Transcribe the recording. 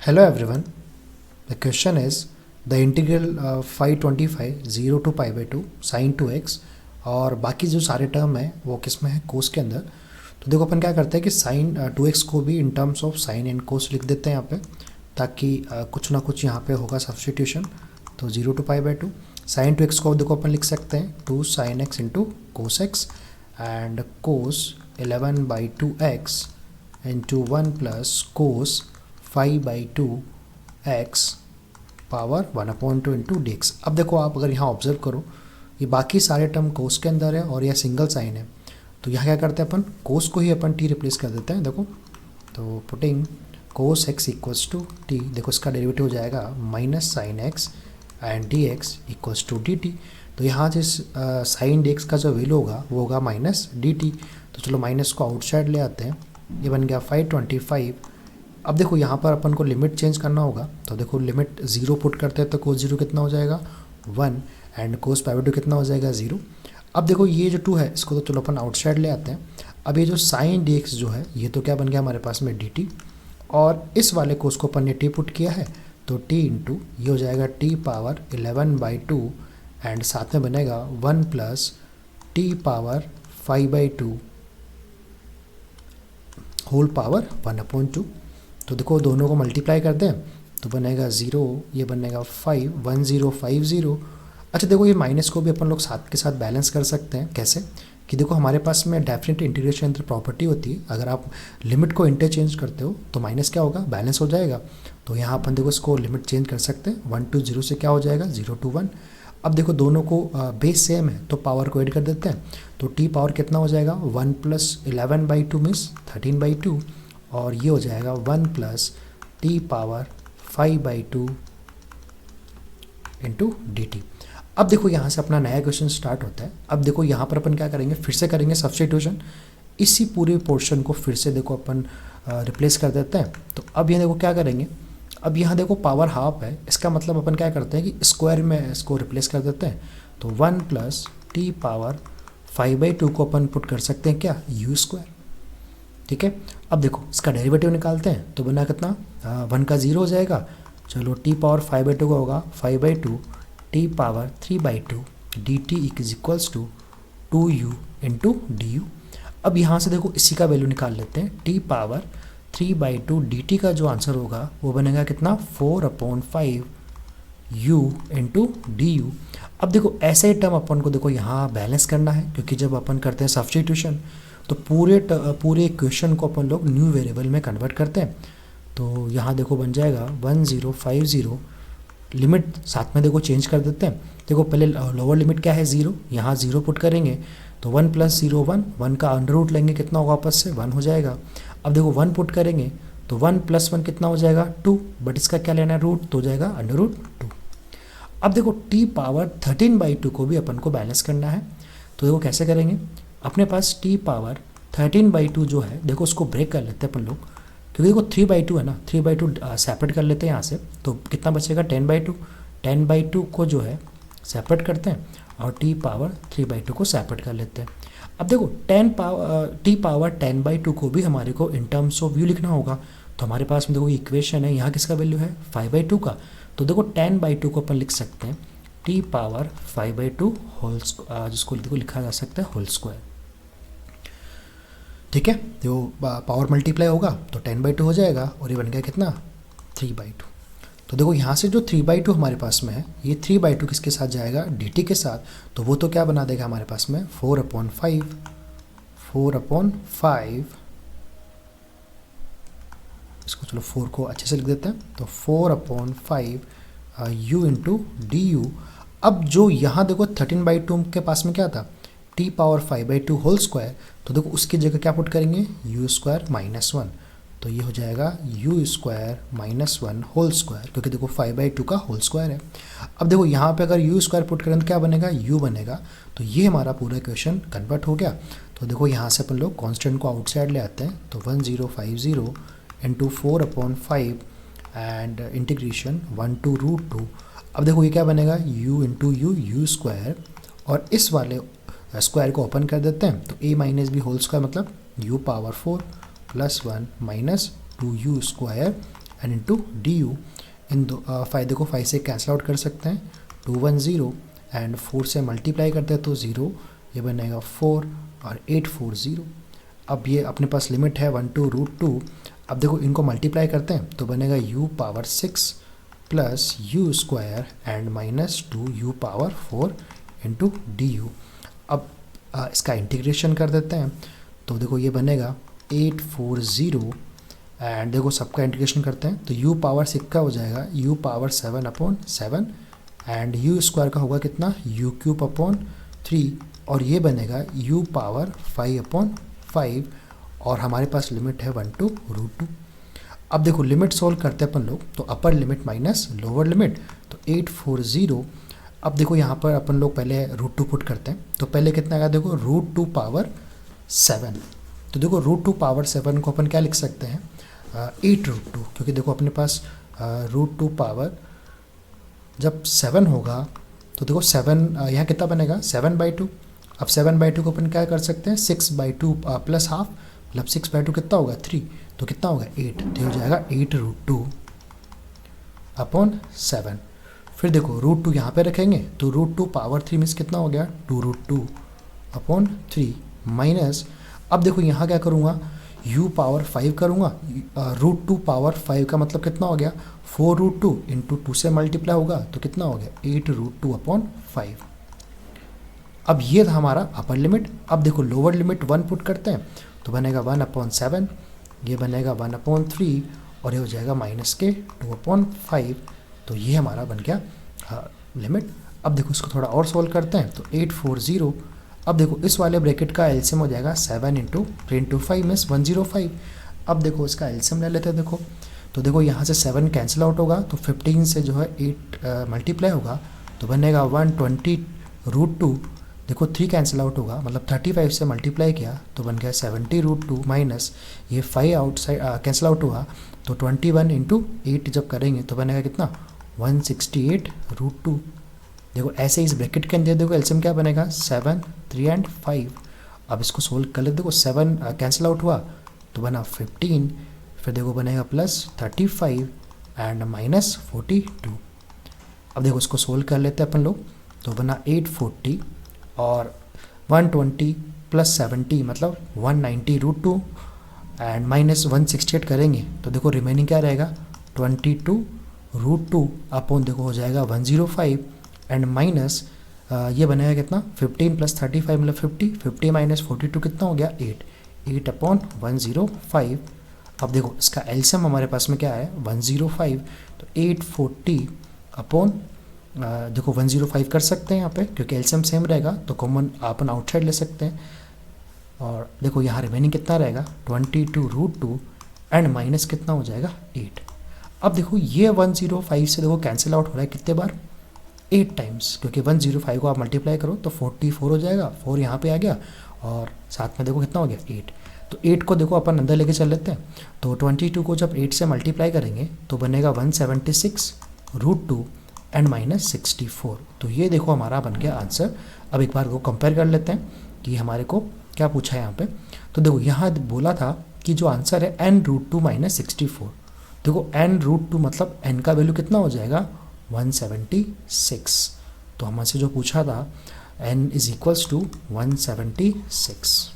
Hello everyone. The question is the integral 525 0 to pi by 2 sin 2x और बाकी जो सारे टर्म है वो किस में है कोस के अंदर। तो देखो अपन क्या करते हैं कि साइन 2x को भी in terms of sine and cos लिख देते हैं यहाँ पे, ताकि कुछ ना कुछ यहाँ पे होगा सब्सटीट्यूशन। तो 0 to pi by 2 sign 2x को देखो अपन लिख सकते हैं 2 sin x into cos x and cos 11 by 2x into 1 plus cos 5 by 2x power 1/2 into dx। अब देखो आप अगर यहाँ ऑब्जर्व करो, ये बाकी सारे टर्म कोस के अंदर है और यह सिंगल साइन है, तो यहाँ क्या करते हैं अपन कोस को ही अपन t रिप्लेस कर देते हैं। देखो तो putting cos x equals to T, देखो इसका डेरिवेटिव हो जाएगा minus sine X and D X equals to D T. तो यहाँ जिस साइन डी एक्स का जो वैल्यू होगा वो होगा माइनस डी टी। तो चलो माइनस को आउटसाइड ले आते हैं, ये बन गया 525। अब देखो यहाँ पर अपन को लिमिट चेंज करना होगा, तो देखो लिमिट 0 पुट करते हैं तो कोस 0 कितना हो जाएगा 1 एंड कोस पाई बाई 2 कितना हो जाएगा 0। अब देखो ये जो 2 है इसको तो चलो अपन आउटसाइड ले आते हैं। अब ये जो साइन डी एक्स जो है ये तो क्या बन गया हमारे पास में डी टी, और इस वाले कोस को अपन ने टी पुट किया है तो टी इंटू ये हो जाएगा टी पावर 11 बाई 2 एंड साथ में बनेगा 1 plus T power 5 by 2 whole power 1/2। तो देखो दोनों को मल्टीप्लाई करते हैं तो बनेगा 0, ये बनेगा 5 1050। अच्छा देखो ये माइनस को भी अपन लोग साथ के साथ बैलेंस कर सकते हैं। कैसे कि देखो हमारे पास में डेफिनेट इंटीग्रेशन प्रॉपर्टी होती है, अगर आप लिमिट को इंटरचेंज करते हो तो माइनस क्या होगा बैलेंस हो जाएगा। तो यहाँ अपन देखो इसको लिमिट चेंज कर सकते हैं, 1 to 0 से क्या हो जाएगा 0 to 1। अब देखो दोनों को बेस सेम है तो पावर को ऐड कर देते हैं, तो टी पावर कितना हो जाएगा 1 प्लस 11 बाई 2 मीन्स 13 बाई 2, और ये हो जाएगा 1 plus T power 5 by 2 into D T. अब देखो यहाँ से अपना नया क्वेश्चन स्टार्ट होता है। अब देखो यहाँ पर अपन क्या करेंगे, फिर से करेंगे सब्स्टिट्यूशन, इसी पूरे पोर्शन को फिर से देखो अपन रिप्लेस कर देते हैं। तो अब ये देखो क्या करेंगे, अब यहाँ देखो पावर हाफ है, इसका मतलब अपन क्या करते हैं कि स्क्वायर में इसको रिप्लेस कर देते हैं। तो 1 प्लस टी पावर 5 बाई 2 को अपन पुट कर सकते हैं क्या यू स्क्वायर। ठीक है, अब देखो इसका डेरिवेटिव निकालते हैं तो बना कितना 1 का 0 हो जाएगा। चलो टी पावर 5 बाई 2 का होगा 5 by 2 T power 3 by 2 D T is equals to 2u into D U. अब यहाँ से देखो इसी का वैल्यू निकाल लेते हैं, T power 3 by 2 D T का जो आंसर होगा वो बनेगा कितना 4/5 u इंटू डी यू। अब देखो ऐसे ही टर्म अपन को देखो यहाँ बैलेंस करना है, क्योंकि जब अपन करते हैं सब्स्टिट्यूशन तो पूरे इक्वेशन को अपन लोग न्यू वेरिएबल में कन्वर्ट करते हैं। तो यहाँ देखो बन जाएगा 1050, लिमिट साथ में देखो चेंज कर देते हैं। देखो पहले लोअर लिमिट क्या है 0, यहाँ 0 पुट करेंगे तो 1 प्लस 0 1 का अंडर रूट लेंगे कितना होगा वापस से 1 हो जाएगा। अब देखो 1 पुट करेंगे तो 1 प्लस 1 कितना हो जाएगा 2, बट इसका क्या लेना है रूट, तो हो जाएगा अंडर रूट 2। अब देखो टी पावर 13 बाई 2 को भी अपन को बैलेंस करना है, तो देखो कैसे करेंगे, अपने पास टी पावर 13 बाई 2 जो है देखो उसको ब्रेक कर लेते हैं अपन लोग, क्योंकि देखो 3 बाई 2 है ना, 3 बाई 2 सेपरेट कर लेते हैं यहाँ से, तो कितना बचेगा 10 बाई 2। 10 बाई 2 को जो है सेपरेट करते हैं और टी पावर 3 बाई 2 को सेपरेट कर लेते हैं। अब देखो टी पावर 10 बाई 2 को भी हमारे को इन टर्म्स ऑफ व्यू लिखना होगा, तो हमारे पास में देखो इक्वेशन है, यहाँ किसका वैल्यू है 5 बाई 2 का, तो देखो 10 बाई 2 को अपन लिख सकते हैं टी पावर 5 बाई 2 होल, जिसको देखो लिखा जा सकता है होल स्क्वायर। ठीक है, तो पावर मल्टीप्लाई होगा तो 10 बाई 2 हो जाएगा, और ये बन गया कितना 3 बाई 2। तो देखो यहाँ से जो 3 बाई 2 हमारे पास में है, ये 3 बाई 2 किसके साथ जाएगा डी टी के साथ, तो वो तो क्या बना देगा हमारे पास में 4/5। इसको चलो 4 को अच्छे से लिख देते हैं, तो 4/5 u इंटू डी यू। अब जो यहाँ देखो 13 बाई 2 के पास में क्या था T power 5 by 2 whole square, तो देखो उसकी जगह क्या पुट करेंगे यू स्क्वायर माइनस 1, तो ये हो जाएगा U square minus 1 whole square, क्योंकि देखो 5 बाई 2 का होल स्क्वायर है। अब देखो यहाँ पे अगर यू स्क्वायर पुट करें तो क्या बनेगा यू बनेगा, तो ये हमारा पूरा इक्वेशन कन्वर्ट हो गया। तो देखो यहाँ से अपन लोग कॉन्स्टेंट को आउटसाइड ले आते हैं, तो 1050 इंटू 4/5 एंड इंटीग्रेशन 1 to √2। अब देखो ये क्या बनेगा u इंटू यू स्क्वायर, और इस वाले स्क्वायर को ओपन कर देते हैं तो a minus B whole square मतलब u power 4 plus 1 minus 2u square and into D U. इन दो फायदे को 5 से कैंसिल आउट कर सकते हैं, 2 1 0 एंड 4 से मल्टीप्लाई करते हैं तो 0, ये बनेगा 4 और 8 4 0। अब ये अपने पास लिमिट है 1 to √2। अब देखो इनको मल्टीप्लाई करते हैं तो बनेगा u power 6 plus you square and minus 2 u power 4 into D U. अब इसका इंटीग्रेशन कर देते हैं तो देखो ये बनेगा 840 एंड देखो सबका इंटीग्रेशन करते हैं तो u पावर 6 का हो जाएगा u power 7/7 and u square का होगा कितना u³ और ये बनेगा u पावर 5/5 और हमारे पास लिमिट है 1 to √2। अब देखो लिमिट सोल्व करते हैं अपन लोग तो upper limit minus lower limit तो 840। अब देखो यहाँ पर अपन लोग पहले √2 पुट करते हैं तो पहले कितना आएगा देखो √2 पावर 7। तो देखो √2 पावर 7 को अपन क्या लिख सकते हैं 8√2, क्योंकि देखो अपने पास √2 पावर जब 7 होगा तो देखो 7 यहाँ कितना बनेगा 7/2। अब 7/2 को अपन क्या कर सकते हैं 6/2 प्लस हाफ, मतलब 6/2 कितना होगा 3, तो कितना होगा 8, तो हो जाएगा 8√2/7। फिर देखो √2 यहाँ पे रखेंगे तो √2 पावर 3 मीन्स कितना हो गया 2√2/3 माइनस, अब देखो यहाँ क्या करूँगा u पावर 5 करूँगा, √2 पावर 5 का मतलब कितना हो गया 4√2 इंटू 2 से मल्टीप्लाई होगा तो कितना हो गया 8√2/5। अब ये था हमारा अपर लिमिट। अब देखो लोअर लिमिट 1 पुट करते हैं तो बनेगा 1/7, ये बनेगा 1/3 और ये हो जाएगा माइनस के 2/5। तो ये हमारा बन गया लिमिट। अब देखो इसको थोड़ा और सोल्व करते हैं तो 840। अब देखो इस वाले ब्रैकेट का एलसीएम हो जाएगा 7 इंटू 3 इंटू 5 मीन्स 105। अब देखो इसका एलसीएम ले लेते हैं देखो, तो देखो यहाँ से 7 कैंसिल आउट होगा तो 15 से जो है 8 मल्टीप्लाई होगा तो बनेगा 120√2। देखो 3 कैंसिल आउट होगा मतलब 35 से मल्टीप्लाई किया तो बन गया 70√2 माइनस ये 5 आउटसाइड कैंसिल आउट हुआ तो 21 इंटू 8 जब करेंगे तो बनेगा कितना 168√2। देखो ऐसे इस ब्रैकेट के अंदर देखो एलसीएम क्या बनेगा 7 3 एंड 5। अब इसको सोल्व कर लेते, देखो 7 कैंसिल आउट हुआ तो बना 15, फिर देखो बनेगा प्लस 35 एंड माइनस 42। अब देखो इसको सोल्व कर लेते हैं अपन लोग तो बना 840 और 120 प्लस 70 मतलब 190√2 एंड माइनस 168 करेंगे तो देखो रिमेनिंग क्या रहेगा 22√2 अपॉन देखो हो जाएगा 105 एंड माइनस ये बनेगा कितना 15 प्लस 35 मतलब 50 माइनस 42 कितना हो गया 8/105। अब देखो इसका एलसीएम हमारे पास में क्या है 105, तो 840 अपॉन देखो 105 कर सकते हैं यहाँ पे क्योंकि एलसीएम सेम रहेगा तो कॉमन अपन आउटसाइड ले सकते हैं। और देखो यहाँ रिमेनिंग कितना रहेगा 22√2 एंड माइनस कितना हो जाएगा 8। अब देखो ये 105 से देखो कैंसिल आउट हो रहा है कितने बार 8 टाइम्स, क्योंकि 105 को आप मल्टीप्लाई करो तो 44 हो जाएगा, 4 यहाँ पे आ गया और साथ में देखो कितना हो गया 8। तो 8 को देखो अपन अंदर लेके चल लेते हैं तो 22 को जब 8 से मल्टीप्लाई करेंगे तो बनेगा 176√2 एंड माइनस 64। तो ये देखो हमारा बन गया आंसर। अब एक बार को कंपेयर कर लेते हैं कि हमारे को क्या पूछा है यहाँ पे। तो देखो यहाँ बोला था कि जो आंसर है n√2 माइनस 64। देखो n√2 मतलब n का वैल्यू कितना हो जाएगा 176। तो हमसे जो पूछा था n = 176।